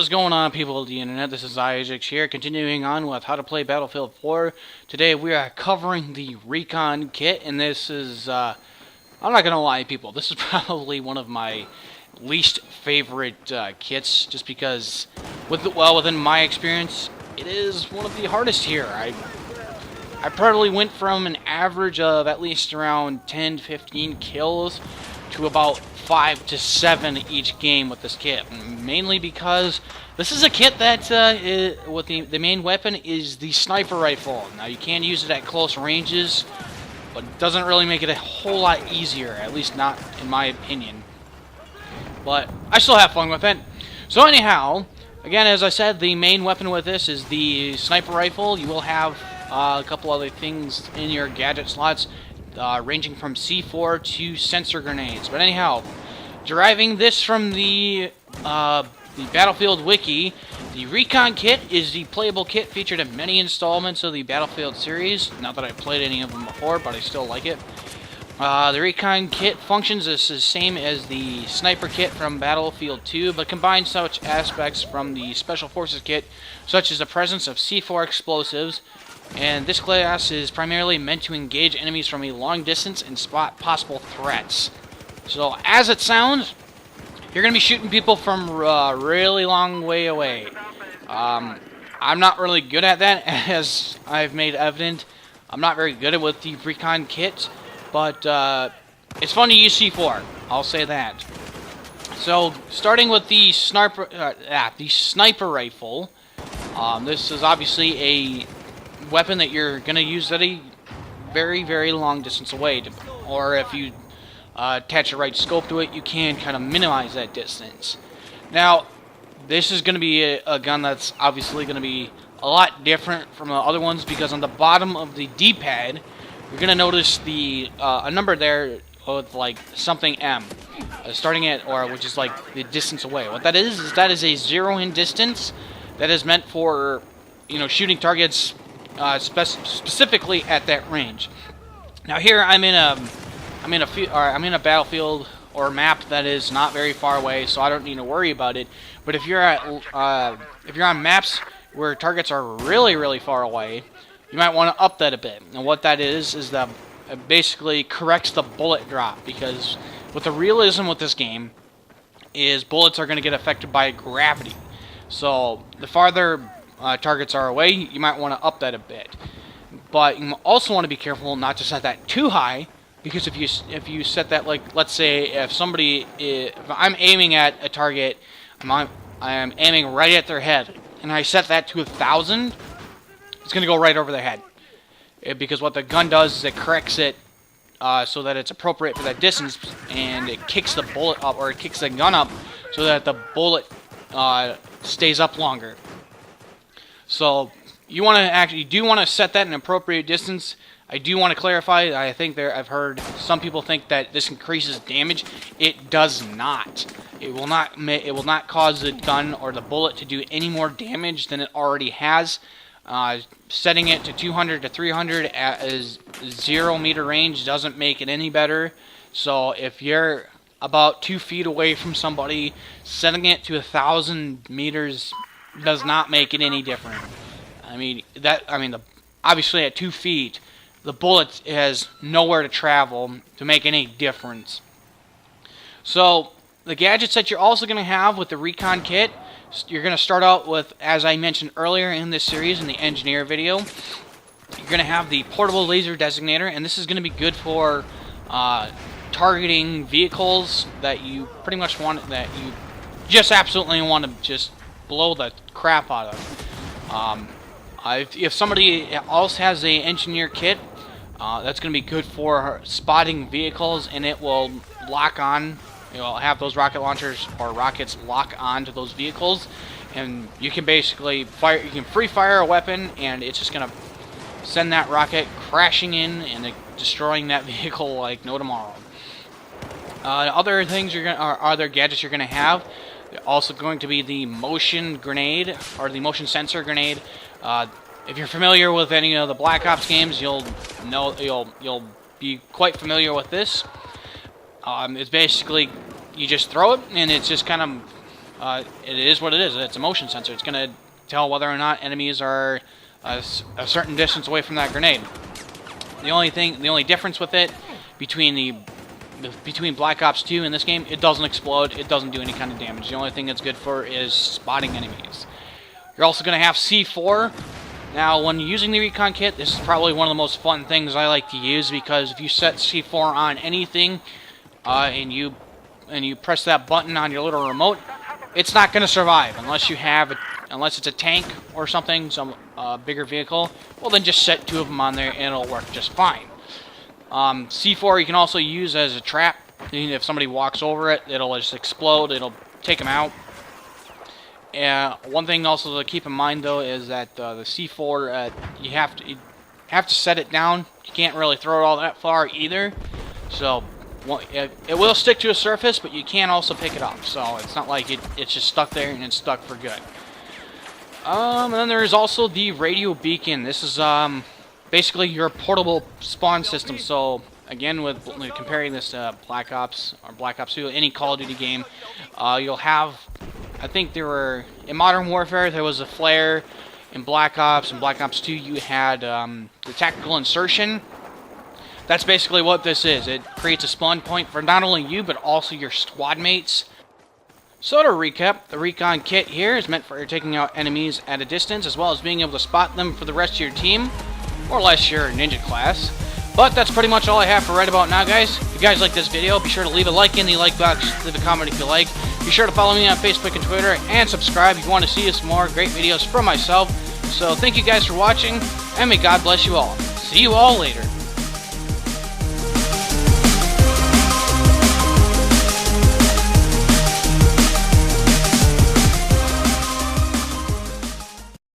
is going on, people of the internet? This is Xiagax here, continuing on with how to play Battlefield 4. Today we are covering the Recon kit, and this is, I'm not gonna lie, people, this is probably one of my least favorite kits, just because, within my experience, it is one of the hardest here. I probably went from an average of at least around 10 to 15 kills to about 5 to 7 each game with this kit, mainly because this is a kit that with the main weapon is the sniper rifle. Now you can use it at close ranges, but it doesn't really make it a whole lot easier, at least not in my opinion. But I still have fun with it. So anyhow, again, as I said, the main weapon with this is the sniper rifle. You will have a couple other things in your gadget slots, ranging from C4 to sensor grenades. But anyhow, deriving this from the Battlefield Wiki, the Recon kit is the playable kit featured in many installments of the Battlefield series. Not that I've played any of them before, but I still like it. The Recon kit functions as the same as the Sniper kit from Battlefield 2, but combines such aspects from the Special Forces kit, such as the presence of C4 explosives, and this class is primarily meant to engage enemies from a long distance and spot possible threats. So, as it sounds, you're going to be shooting people from a really long way away. I'm not really good at that, as I've made evident. I'm not very good at with the Recon kit, but it's fun to use C4, I'll say that. So, starting with the sniper rifle, this is obviously a weapon that you're going to use at a very, very long distance away, or if you attach the right scope to it, you can kind of minimize that distance. Now, this is going to be a gun that's obviously going to be a lot different from the other ones, because on the bottom of the D-pad, you're going to notice a number there with like something M, starting at, or which is like the distance away. What that is a 0 in distance that is meant for, you know, shooting targets specifically at that range. Now here I'm in a battlefield or map that is not very far away, so I don't need to worry about it. But if you're on maps where targets are really, really far away, you might want to up that a bit. And what that is that it basically corrects the bullet drop, because with the realism with this game is bullets are going to get affected by gravity. So the farther targets are away, you might want to up that a bit. But you also want to be careful not to set that too high, because if you set that, like, let's say if I'm aiming at a target, I am aiming right at their head, and I set that to 1,000, it's going to go right over their head. Because what the gun does is it corrects it so that it's appropriate for that distance, and it kicks the bullet up, or it kicks the gun up so that the bullet stays up longer. So you do want to set that in an appropriate distance. I do want to clarify. I've heard some people think that this increases damage. It does not. It will not cause the gun or the bullet to do any more damage than it already has. Setting it to 200 to 300 at a 0 meter range doesn't make it any better. So if you're about 2 feet away from somebody, setting it to 1,000 meters does not make it any different. Obviously at 2 feet, the bullet has nowhere to travel to make any difference. So the gadgets that you're also going to have with the Recon kit, you're going to start out with, as I mentioned earlier in this series in the engineer video, you're going to have the portable laser designator, and this is going to be good for targeting vehicles that you pretty much want, that you just absolutely want to just blow the crap out of. If somebody else has a engineer kit, that's going to be good for spotting vehicles, and it will lock on. You'll have those rocket launchers or rockets lock onto those vehicles, and you can basically fire. You can free fire a weapon, and it's just going to send that rocket crashing in and destroying that vehicle like no tomorrow. Other gadgets you're going to have, also going to be the motion grenade, or the motion sensor grenade. If you're familiar with any of the Black Ops games, you'll be quite familiar with this. It's basically, you just throw it, and it's just kind of it is what it is. It's a motion sensor. It's going to tell whether or not enemies are a certain distance away from that grenade. The only difference with it between Black Ops 2 and this game, it doesn't explode. It doesn't do any kind of damage. The only thing it's good for is spotting enemies. You're also going to have C4. Now, when using the Recon kit, this is probably one of the most fun things I like to use, because if you set C4 on anything and you press that button on your little remote, it's not going to survive unless it's a tank or something, some bigger vehicle. Well, then just set 2 of them on there and it'll work just fine. C4 you can also use as a trap. If somebody walks over it, it'll just explode. It'll take them out. One thing also to keep in mind, though, is that the C4 you have to set it down. You can't really throw it all that far either. So it will stick to a surface, but you can also pick it up. So it's not like it's just stuck there and it's stuck for good. And then there is also the radio beacon. This is basically your portable spawn system. So again, with comparing this to Black Ops or Black Ops 2, any Call of Duty game, you'll have, I think there were, in Modern Warfare there was a flare. In Black Ops and Black Ops 2 you had the tactical insertion. That's basically what this is. It creates a spawn point for not only you, but also your squad mates. So to recap, the Recon kit here is meant for taking out enemies at a distance, as well as being able to spot them for the rest of your team, or unless you're ninja class. But that's pretty much all I have for right about now, guys. If you guys like this video, be sure to leave a like in the like box, leave a comment if you like. Be sure to follow me on Facebook and Twitter, and subscribe if you want to see some more great videos from myself. So thank you guys for watching, and may God bless you all. See you all later.